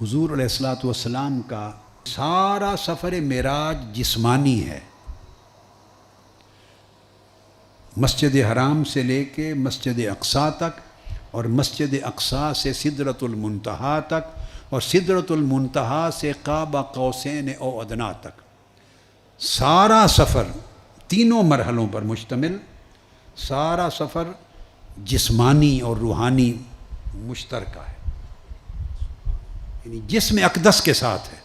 حضور علیہ الصلوۃ والسلام کا سارا سفر معراج جسمانی ہے، مسجد حرام سے لے کے مسجد اقصیٰ تک، اور مسجد اقصیٰ سے سدرۃ المنتہا تک، اور سدرۃ المنتہا سے قاب قوسین او ادنیٰ تک، سارا سفر تینوں مرحلوں پر مشتمل، سارا سفر جسمانی اور روحانی مشترکہ ہے، یعنی جسم اقدس کے ساتھ ہے۔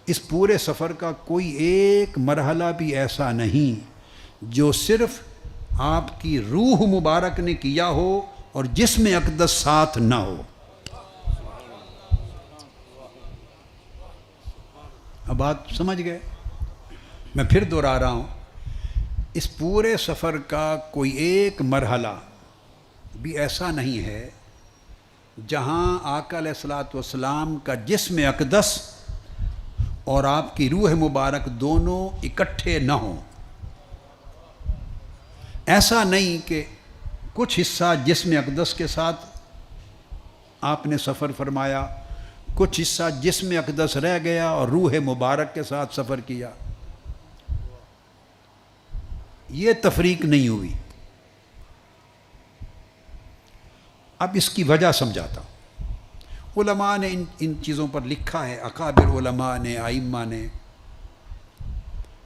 اس پورے سفر کا کوئی ایک مرحلہ بھی ایسا نہیں جو صرف آپ کی روح مبارک نے کیا ہو اور جسم اقدس ساتھ نہ ہو۔ اب بات سمجھ گئے؟ میں پھر دوہرا رہا ہوں، اس پورے سفر کا کوئی ایک مرحلہ بھی ایسا نہیں ہے جہاں آقا علیہ الصلوۃ والسلام کا جسم اقدس اور آپ کی روح مبارک دونوں اکٹھے نہ ہوں۔ ایسا نہیں کہ کچھ حصہ جسم اقدس کے ساتھ آپ نے سفر فرمایا، کچھ حصہ جسم اقدس رہ گیا اور روح مبارک کے ساتھ سفر کیا، یہ تفریق نہیں ہوئی۔ اب اس کی وجہ سمجھاتا ہوں۔ علماء نے ان چیزوں پر لکھا ہے، اکابر علماء نے، ائمہ نے۔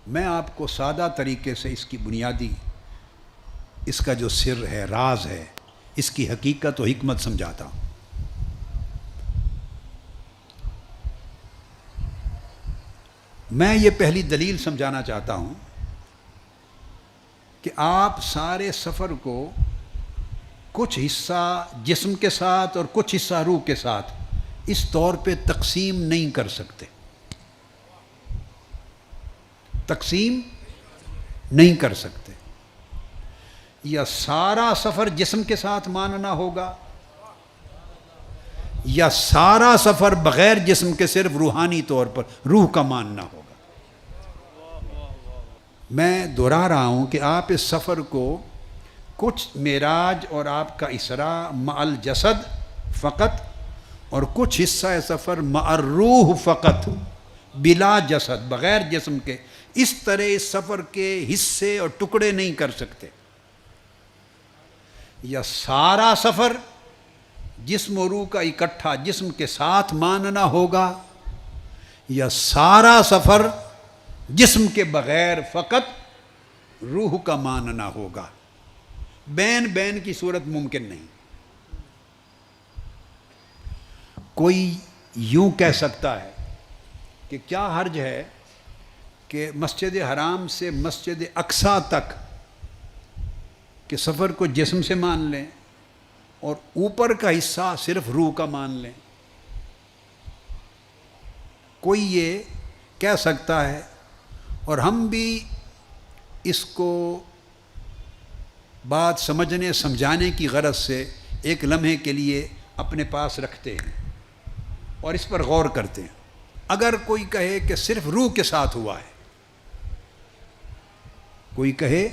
میں آپ کو سادہ طریقے سے اس کی بنیادی، اس کا جو سر ہے، راز ہے، اس کی حقیقت و حکمت سمجھاتا ہوں۔ میں یہ پہلی دلیل سمجھانا چاہتا ہوں کہ آپ سارے سفر کو کچھ حصہ جسم کے ساتھ اور کچھ حصہ روح کے ساتھ اس طور پہ تقسیم نہیں کر سکتے، تقسیم نہیں کر سکتے۔ یا سارا سفر جسم کے ساتھ ماننا ہوگا، یا سارا سفر بغیر جسم کے صرف روحانی طور پر روح کا ماننا ہوگا۔ میں دوہرا رہا ہوں کہ آپ اس سفر کو کچھ معراج اور آپ کا اسراء مع الجسد فقط، اور کچھ حصہ سفر مع الروح فقط، بلا جسد، بغیر جسم کے، اس طرح اس سفر کے حصے اور ٹکڑے نہیں کر سکتے۔ یا سارا سفر جسم و روح کا اکٹھا جسم کے ساتھ ماننا ہوگا، یا سارا سفر جسم کے بغیر فقط روح کا ماننا ہوگا۔ بین بین کی صورت ممکن نہیں۔ کوئی یوں کہہ سکتا ہے کہ کیا حرج ہے کہ مسجد حرام سے مسجد اقصیٰ تک کہ سفر کو جسم سے مان لیں اور اوپر کا حصہ صرف روح کا مان لیں۔ کوئی یہ کہہ سکتا ہے، اور ہم بھی اس کو بات سمجھنے سمجھانے کی غرض سے ایک لمحے کے لیے اپنے پاس رکھتے ہیں اور اس پر غور کرتے ہیں۔ اگر کوئی کہے کہ صرف روح کے ساتھ ہوا ہے، کوئی کہے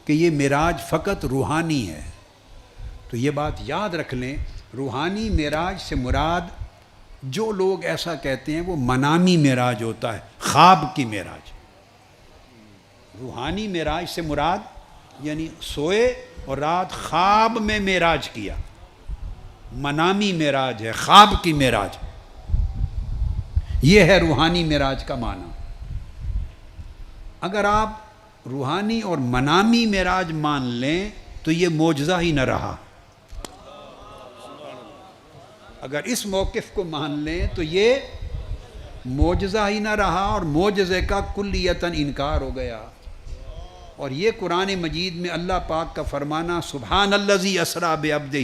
کہ یہ معراج فقط روحانی ہے، تو یہ بات یاد رکھ لیں، روحانی معراج سے مراد، جو لوگ ایسا کہتے ہیں وہ منامی معراج ہوتا ہے، خواب کی معراج۔ روحانی معراج سے مراد یعنی سوئے اور رات خواب میں معراج کیا، منامی معراج ہے، خواب کی معراج، یہ ہے روحانی معراج کا معنی۔ اگر آپ روحانی اور منامی معراج مان لیں تو یہ معجزہ ہی نہ رہا۔ اگر اس موقف کو مان لیں تو یہ معجزہ ہی نہ رہا اور معجزے کا کلیتاً انکار ہو گیا۔ اور یہ قرآن مجید میں اللہ پاک کا فرمانا سبحان الذی اسریٰ بعبدہ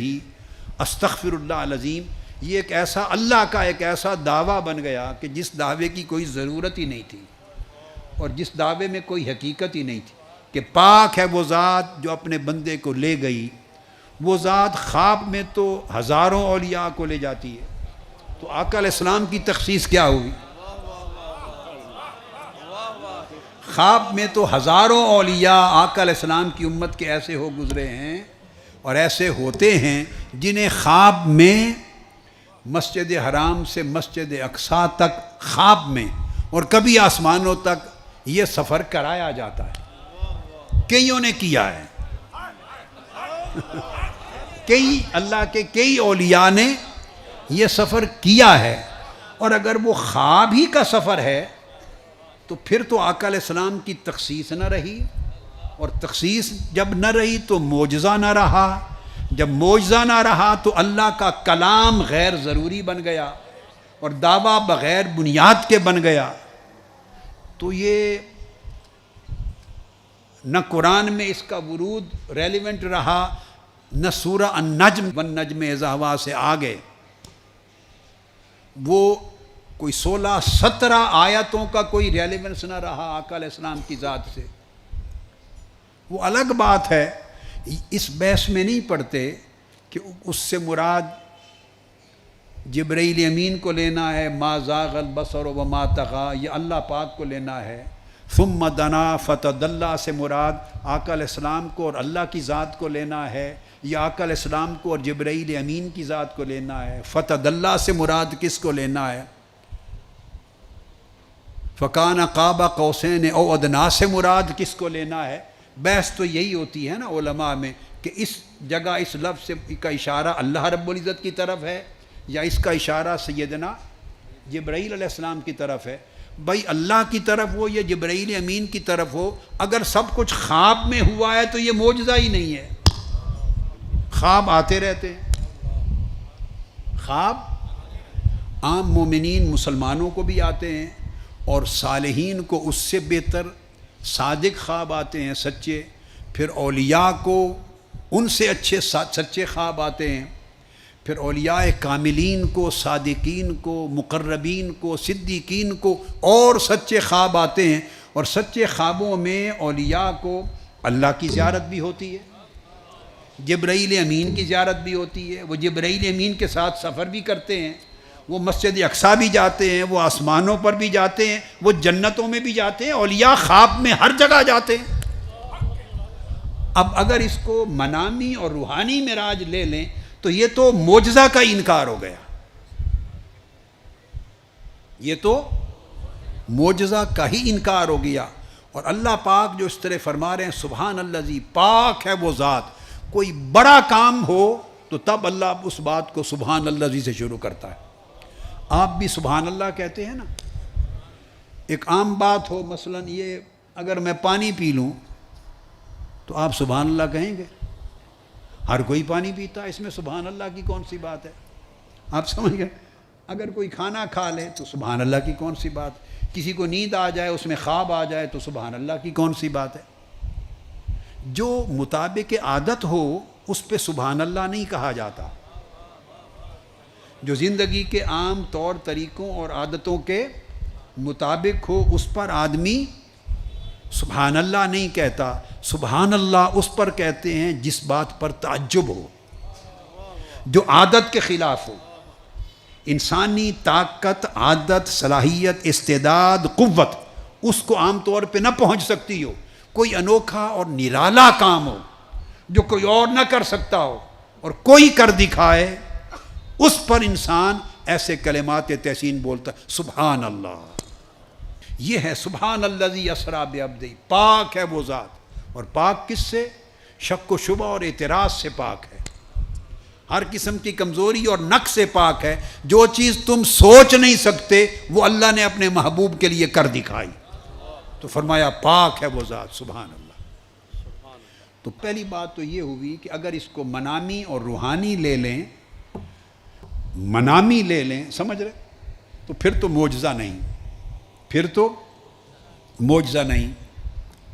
استغفر اللہ العظیم، یہ ایک ایسا اللہ کا ایک ایسا دعویٰ بن گیا کہ جس دعوے کی کوئی ضرورت ہی نہیں تھی اور جس دعوے میں کوئی حقیقت ہی نہیں تھی، کہ پاک ہے وہ ذات جو اپنے بندے کو لے گئی۔ وہ ذات خواب میں تو ہزاروں اولیاء کو لے جاتی ہے، تو آقا علیہ السلام کی تخصیص کیا ہوئی؟ خواب میں تو ہزاروں اولیاء آقا علیہ السلام کی امت کے ایسے ہو گزرے ہیں اور ایسے ہوتے ہیں جنہیں خواب میں مسجد حرام سے مسجد اقصیٰ تک خواب میں اور کبھی آسمانوں تک یہ سفر کرایا جاتا ہے، کئیوں نے کیا ہے، کئی اللہ کے کئی اولیاء نے یہ سفر کیا ہے۔ اور اگر وہ خواب ہی کا سفر ہے تو پھر تو آقا علیہ السلام کی تخصیص نہ رہی، اور تخصیص جب نہ رہی تو معجزہ نہ رہا، جب معجزہ نہ رہا تو اللہ کا کلام غیر ضروری بن گیا اور دعویٰ بغیر بنیاد کے بن گیا۔ تو یہ نہ قرآن میں اس کا ورود ریلیونٹ رہا، نہ سورہ النجم والنجم اذا ہوا سے آگے وہ کوئی 16-17 آیتوں کا کوئی ریلیونس نہ رہا آقا علیہ السلام کی ذات سے۔ وہ الگ بات ہے، اس بحث میں نہیں پڑھتے کہ اس سے مراد جبرائیل امین کو لینا ہے، ما زاغ البصر وما طغی، یہ اللہ پاک کو لینا ہے۔ ثم دنا فتدلی سے مراد آقا علیہ السلام کو اور اللہ کی ذات کو لینا ہے، یا آقا علیہ السلام کو اور جبرائیل امین کی ذات کو لینا ہے۔ فتدلی سے مراد کس کو لینا ہے؟ فکان قاب قوسین او ادنیٰ سے مراد کس کو لینا ہے؟ بحث تو یہی ہوتی ہے نا علماء میں کہ اس جگہ اس لفظ سے کا اشارہ اللہ رب العزت کی طرف ہے یا اس کا اشارہ سیدنا جبرائیل علیہ السلام کی طرف ہے۔ بھائی اللہ کی طرف ہو یا جبرائیل امین کی طرف ہو، اگر سب کچھ خواب میں ہوا ہے تو یہ معجزہ ہی نہیں ہے۔ خواب آتے رہتے ہیں، خواب عام مومنین مسلمانوں کو بھی آتے ہیں اور صالحین کو اس سے بہتر صادق خواب آتے ہیں، سچے، پھر اولیاء کو ان سے اچھے سچے خواب آتے ہیں، پھر اولیاء کاملین کو، صادقین کو، مقربین کو، صدیقین کو اور سچے خواب آتے ہیں، اور سچے خوابوں میں اولیاء کو اللہ کی زیارت بھی ہوتی ہے، جبرائیل امین کی زیارت بھی ہوتی ہے، وہ جبرائیل امین کے ساتھ سفر بھی کرتے ہیں، وہ مسجد اقصیٰ بھی جاتے ہیں، وہ آسمانوں پر بھی جاتے ہیں، وہ جنتوں میں بھی جاتے ہیں، اولیاء خواب میں ہر جگہ جاتے ہیں۔ اب اگر اس کو منامی اور روحانی معراج لے لیں تو یہ تو معجزہ کا انکار ہو گیا، یہ تو معجزہ کا ہی انکار ہو گیا۔ اور اللہ پاک جو اس طرح فرما رہے ہیں سبحان الذی، پاک ہے وہ ذات، کوئی بڑا کام ہو تو تب اللہ اس بات کو سبحان الذی سے شروع کرتا ہے۔ آپ بھی سبحان اللہ کہتے ہیں نا، ایک عام بات ہو، مثلا یہ اگر میں پانی پی لوں تو آپ سبحان اللہ کہیں گے؟ ہر کوئی پانی پیتا ہے، اس میں سبحان اللہ کی کون سی بات ہے؟ آپ سمجھ گئے؟ اگر کوئی کھانا کھا لے تو سبحان اللہ کی کون سی بات؟ کسی کو نیند آ جائے، اس میں خواب آ جائے تو سبحان اللہ کی کون سی بات ہے؟ جو مطابق عادت ہو اس پہ سبحان اللہ نہیں کہا جاتا، جو زندگی کے عام طور طریقوں اور عادتوں کے مطابق ہو اس پر آدمی سبحان اللہ نہیں کہتا، سبحان اللہ اس پر کہتے ہیں جس بات پر تعجب ہو، جو عادت کے خلاف ہو۔ انسانی طاقت، عادت، صلاحیت، استعداد، قوت اس کو عام طور پہ نہ پہنچ سکتی ہو، کوئی انوکھا اور نرالا کام ہو جو کوئی اور نہ کر سکتا ہو اور کوئی کر دکھائے، اس پر انسان ایسے کلمات تحسین بولتا ہے، سبحان اللہ۔ یہ ہے سبحان الذی اسریٰ بعبدہ، پاک ہے وہ ذات، اور پاک کس سے؟ شک و شبہ اور اعتراض سے پاک ہے، ہر قسم کی کمزوری اور نقص سے پاک ہے۔ جو چیز تم سوچ نہیں سکتے وہ اللہ نے اپنے محبوب کے لیے کر دکھائی، تو فرمایا پاک ہے وہ ذات، سبحان اللہ۔ تو پہلی بات تو یہ ہوئی کہ اگر اس کو منامی اور روحانی لے لیں، منامی لے لیں، سمجھ رہے، تو پھر تو معجزہ نہیں، پھر تو معجزہ نہیں۔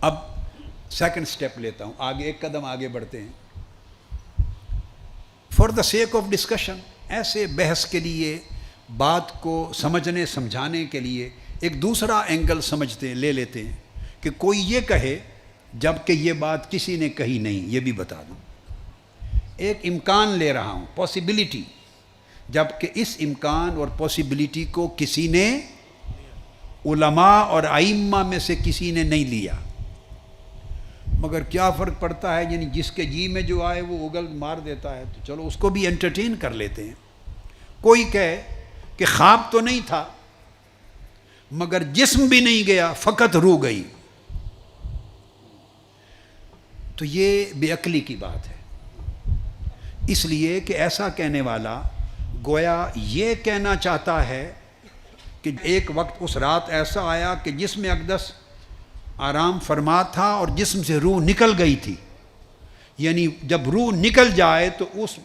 اب سیکنڈ سٹیپ لیتا ہوں، آگے ایک قدم آگے بڑھتے ہیں۔ For the sake of discussion, ایسے بحث کے لیے، بات کو سمجھنے سمجھانے کے لیے ایک دوسرا اینگل سمجھتے لے لیتے ہیں کہ کوئی یہ کہے جب کہ یہ بات کسی نے کہی نہیں، یہ بھی بتا دوں، ایک امکان لے رہا ہوں، پاسبلٹی، جب کہ اس امکان اور پاسبلٹی کو کسی نے، علماء اور ائمہ میں سے کسی نے نہیں لیا، مگر کیا فرق پڑتا ہے، یعنی جس کے جی میں جو آئے وہ اگل مار دیتا ہے، تو چلو اس کو بھی انٹرٹین کر لیتے ہیں۔ کوئی کہے کہ خواب تو نہیں تھا مگر جسم بھی نہیں گیا، فقط روح گئی، تو یہ بے عقلی کی بات ہے۔ اس لیے کہ ایسا کہنے والا گویا یہ کہنا چاہتا ہے کہ ایک وقت اس رات ایسا آیا کہ جسم اقدس آرام فرما تھا اور جسم سے روح نکل گئی تھی، یعنی جب روح نکل جائے تو اس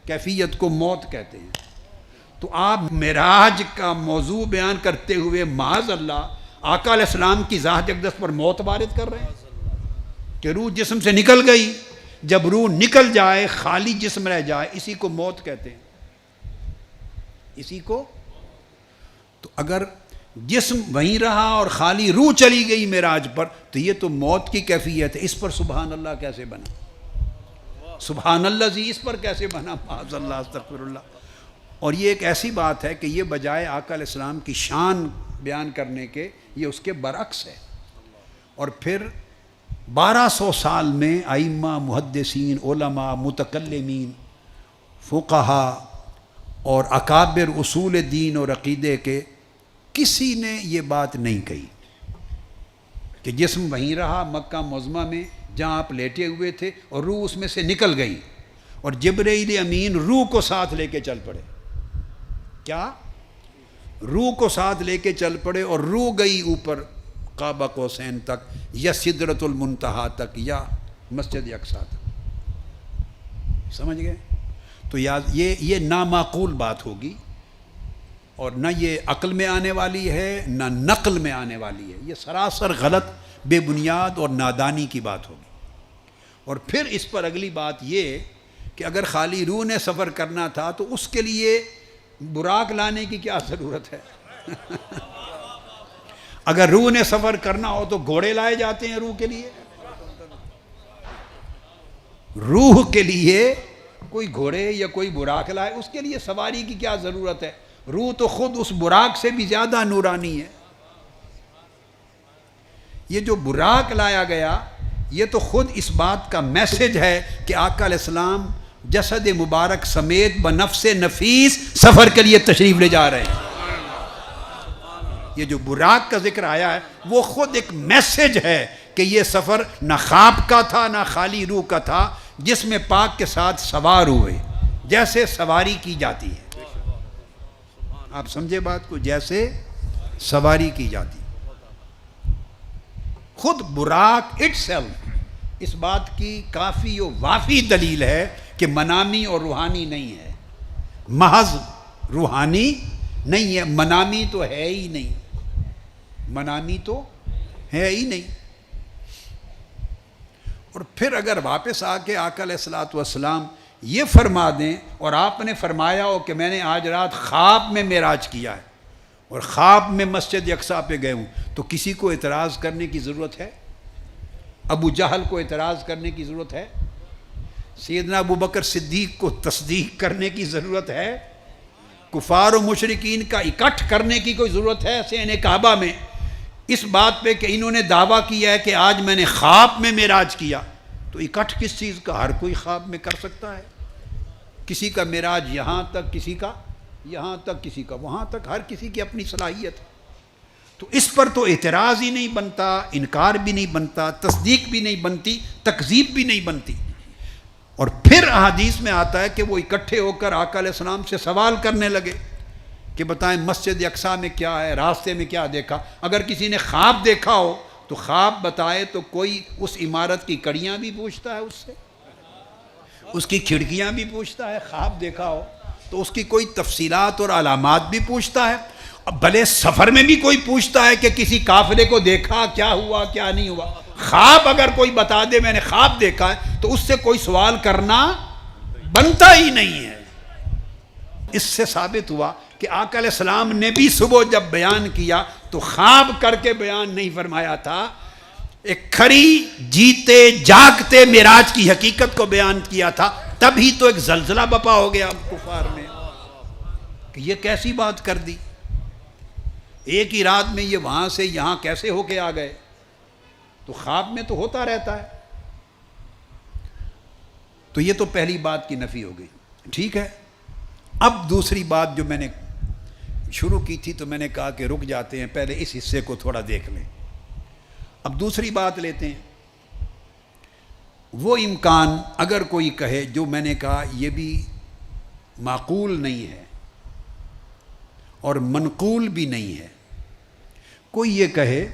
کیفیت کو موت کہتے ہیں۔ تو آپ معراج کا موضوع بیان کرتے ہوئے معاذ اللہ آقا علیہ السلام کی ذات اقدس پر موت وارد کر رہے ہیں کہ روح جسم سے نکل گئی۔ جب روح نکل جائے، خالی جسم رہ جائے، اسی کو موت کہتے ہیں، اسی کو۔ تو اگر جسم وہیں رہا اور خالی روح چلی گئی معراج پر تو یہ تو موت کی کیفیت ہے۔ اس پر سبحان اللہ کیسے بنا؟ سبحان اللہ جی، اس پر کیسے بنا؟ معاذ اللہ، استغفر اللہ۔ اور یہ ایک ایسی بات ہے کہ یہ بجائے آقا علیہ السلام کی شان بیان کرنے کے، یہ اس کے برعکس ہے۔ اور پھر 1200 سال میں ائمہ، محدثین، علماء، متکلمین، فقہا اور اکابر اصول دین اور عقیدے کے کسی نے یہ بات نہیں کہی کہ جسم وہیں رہا مکہ معظمہ میں جہاں آپ لیٹے ہوئے تھے اور روح اس میں سے نکل گئی اور جبرائیل امین روح کو ساتھ لے کے چل پڑے۔ کیا؟ روح کو ساتھ لے کے چل پڑے اور روح گئی اوپر قاب قوسین تک یا سدرۃ المنتہا تک یا مسجد اقصی تک۔ سمجھ گئے؟ تو یہ نامعقول بات ہوگی اور نہ یہ عقل میں آنے والی ہے نہ نقل میں آنے والی ہے، یہ سراسر غلط، بے بنیاد اور نادانی کی بات ہوگی۔ اور پھر اس پر اگلی بات یہ کہ اگر خالی روح نے سفر کرنا تھا تو اس کے لیے براق لانے کی کیا ضرورت ہے؟ اگر روح نے سفر کرنا ہو تو گھوڑے لائے جاتے ہیں روح کے لیے، روح کے لیے کوئی گھوڑے یا کوئی براق لائے، اس کے لیے سواری کی کیا ضرورت ہے؟ روح تو خود اس براق سے بھی زیادہ نورانی ہے۔ یہ جو براق لایا گیا یہ تو خود اس بات کا میسج ہے کہ آقا علیہ السلام جسد مبارک سمیت بنفس نفیس سفر کے لیے تشریف لے جا رہے ہیں۔ یہ جو براق کا ذکر آیا ہے وہ خود ایک میسج ہے کہ یہ سفر نہ خواب کا تھا نہ خالی روح کا تھا، جسم پاک کے ساتھ سوار ہوئے جیسے سواری کی جاتی ہے۔ آپ سمجھے بات کو؟ جیسے سواری کی جاتی۔ خود براق اٹ سیلف اس بات کی کافی و وافی دلیل ہے کہ منامی اور روحانی نہیں ہے، محض روحانی نہیں ہے، منامی تو ہے ہی نہیں، منامی تو ہے ہی نہیں۔ اور پھر اگر واپس آ کے آقا علیہ الصلوۃ والسلام یہ فرما دیں اور آپ نے فرمایا ہو کہ میں نے آج رات خواب میں معراج کیا ہے اور خواب میں مسجد اقصی پہ گئے ہوں، تو کسی کو اعتراض کرنے کی ضرورت ہے؟ ابو جہل کو اعتراض کرنے کی ضرورت ہے؟ سیدنا ابو بکر صدیق کو تصدیق کرنے کی ضرورت ہے؟ کفار و مشرکین کا اکٹھ کرنے کی کوئی ضرورت ہے سین کعبہ میں اس بات پہ کہ انہوں نے دعویٰ کیا ہے کہ آج میں نے خواب میں معراج کیا؟ تو اکٹھ کس چیز کا؟ ہر کوئی خواب میں کر سکتا ہے، کسی کا معراج یہاں تک، کسی کا یہاں تک، کسی کا وہاں تک، ہر کسی کی اپنی صلاحیت ہے۔ تو اس پر تو اعتراض ہی نہیں بنتا، انکار بھی نہیں بنتا، تصدیق بھی نہیں بنتی، تکذیب بھی نہیں بنتی۔ اور پھر احادیث میں آتا ہے کہ وہ اکٹھے ہو کر آقا علیہ السلام سے سوال کرنے لگے کہ بتائیں مسجد اقصی میں کیا ہے، راستے میں کیا دیکھا؟ اگر کسی نے خواب دیکھا ہو تو خواب بتائے تو کوئی اس عمارت کی کڑیاں بھی پوچھتا ہے، اس سے اس کی کھڑکیاں بھی پوچھتا ہے۔ خواب دیکھا ہو تو اس کی کوئی تفصیلات اور علامات بھی پوچھتا ہے۔ اب بھلے سفر میں بھی کوئی پوچھتا ہے کہ کسی کافرے کو دیکھا، کیا ہوا کیا نہیں ہوا۔ خواب اگر کوئی بتا دے میں نے خواب دیکھا ہے تو اس سے کوئی سوال کرنا بنتا ہی نہیں ہے۔ اس سے ثابت ہوا کہ آقا علیہ السلام نے بھی صبح جب بیان کیا تو خواب کر کے بیان نہیں فرمایا تھا، ایک کھری جیتے جاگتے معراج کی حقیقت کو بیان کیا تھا۔ تب ہی تو ایک زلزلہ بپا ہو گیا کفار میں کہ یہ کیسی بات کر دی، ایک ہی رات میں یہ وہاں سے یہاں کیسے ہو کے آ گئے؟ تو خواب میں تو ہوتا رہتا ہے۔ تو یہ تو پہلی بات کی نفی ہو گئی، ٹھیک ہے۔ اب دوسری بات جو میں نے شروع کی تھی تو میں نے کہا کہ رک جاتے ہیں، پہلے اس حصے کو تھوڑا دیکھ لیں. اب دوسری بات لیتے ہیں. وہ امکان اگر کوئی کہے جو میں نے کہا یہ بھی معقول نہیں ہے اور منقول بھی نہیں ہے. کوئی یہ کہے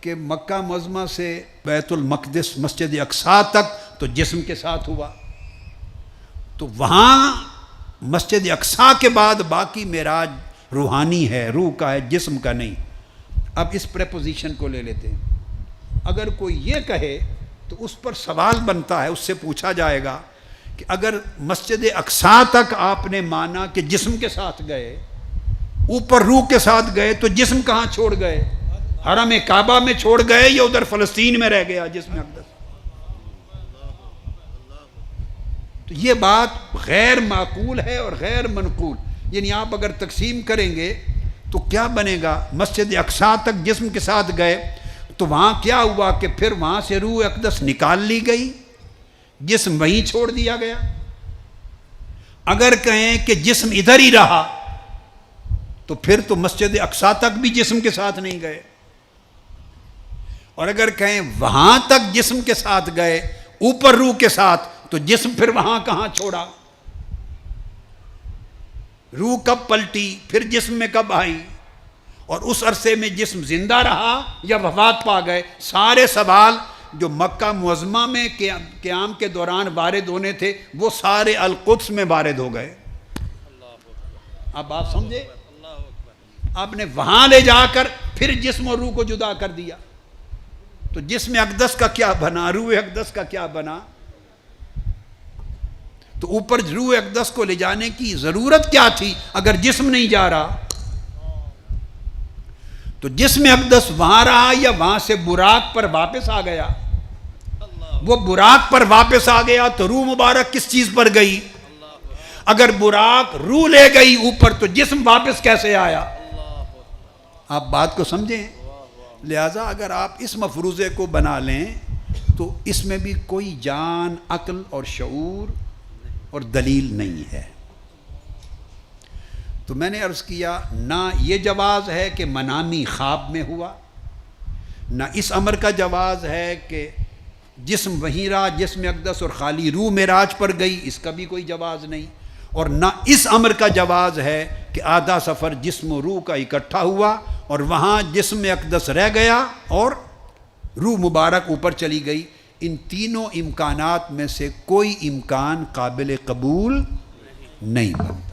کہ مکہ معظمہ سے بیت المقدس مسجد اقصیٰ تک تو جسم کے ساتھ ہوا، تو وہاں مسجد اقصیٰ کے بعد باقی معراج روحانی ہے، روح کا ہے، جسم کا نہیں. اب اس پریپوزیشن کو لے لیتے ہیں. اگر کوئی یہ کہے تو اس پر سوال بنتا ہے، اس سے پوچھا جائے گا کہ اگر مسجد اقصیٰ تک آپ نے مانا کہ جسم کے ساتھ گئے، اوپر روح کے ساتھ گئے، تو جسم کہاں چھوڑ گئے؟ حرم کعبہ میں چھوڑ گئے یا ادھر فلسطین میں رہ گیا جسم اقدس؟ تو یہ بات غیر معقول ہے اور غیر منقول. یعنی آپ اگر تقسیم کریں گے تو کیا بنے گا؟ مسجد اقصیٰ تک جسم کے ساتھ گئے تو وہاں کیا ہوا کہ پھر وہاں سے روح اقدس نکال لی گئی، جسم وہیں چھوڑ دیا گیا. اگر کہیں کہ جسم ادھر ہی رہا تو پھر تو مسجد اقصیٰ تک بھی جسم کے ساتھ نہیں گئے. اور اگر کہیں وہاں تک جسم کے ساتھ گئے اوپر روح کے ساتھ تو جسم پھر وہاں کہاں چھوڑا؟ روح کب پلٹی، پھر جسم میں کب آئی، اور اس عرصے میں جسم زندہ رہا یا وفات پا گئے؟ سارے سوال جو مکہ معظمہ میں قیام کے دوران وارد ہونے تھے وہ سارے القدس میں وارد ہو گئے. اب آپ سمجھے؟ آپ نے وہاں لے جا کر پھر جسم اور روح کو جدا کر دیا. تو جسم اقدس کا کیا بنا، روح اقدس کا کیا بنا؟ تو اوپر روح اقدس کو لے جانے کی ضرورت کیا تھی اگر جسم نہیں جا رہا؟ تو جسم اقدس وہاں رہا یا وہاں سے براق پر واپس آ گیا؟ وہ براق پر واپس آ گیا تو روح مبارک کس چیز پر گئی؟ اگر براق روح لے گئی اوپر تو جسم واپس کیسے آیا؟ آپ بات کو سمجھیں. لہذا اگر آپ اس مفروضے کو بنا لیں تو اس میں بھی کوئی جان، عقل اور شعور اور دلیل نہیں ہے. تو میں نے عرض کیا نہ یہ جواز ہے کہ منامی خواب میں ہوا، نہ اس امر کا جواز ہے کہ جسم وہیں رہا، جسم اقدس اور خالی روح معراج پر گئی، اس کا بھی کوئی جواز نہیں. اور نہ اس امر کا جواز ہے کہ آدھا سفر جسم و روح کا اکٹھا ہوا اور وہاں جسم اقدس رہ گیا اور روح مبارک اوپر چلی گئی. ان تینوں امکانات میں سے کوئی امکان قابل قبول نہیں بنتا.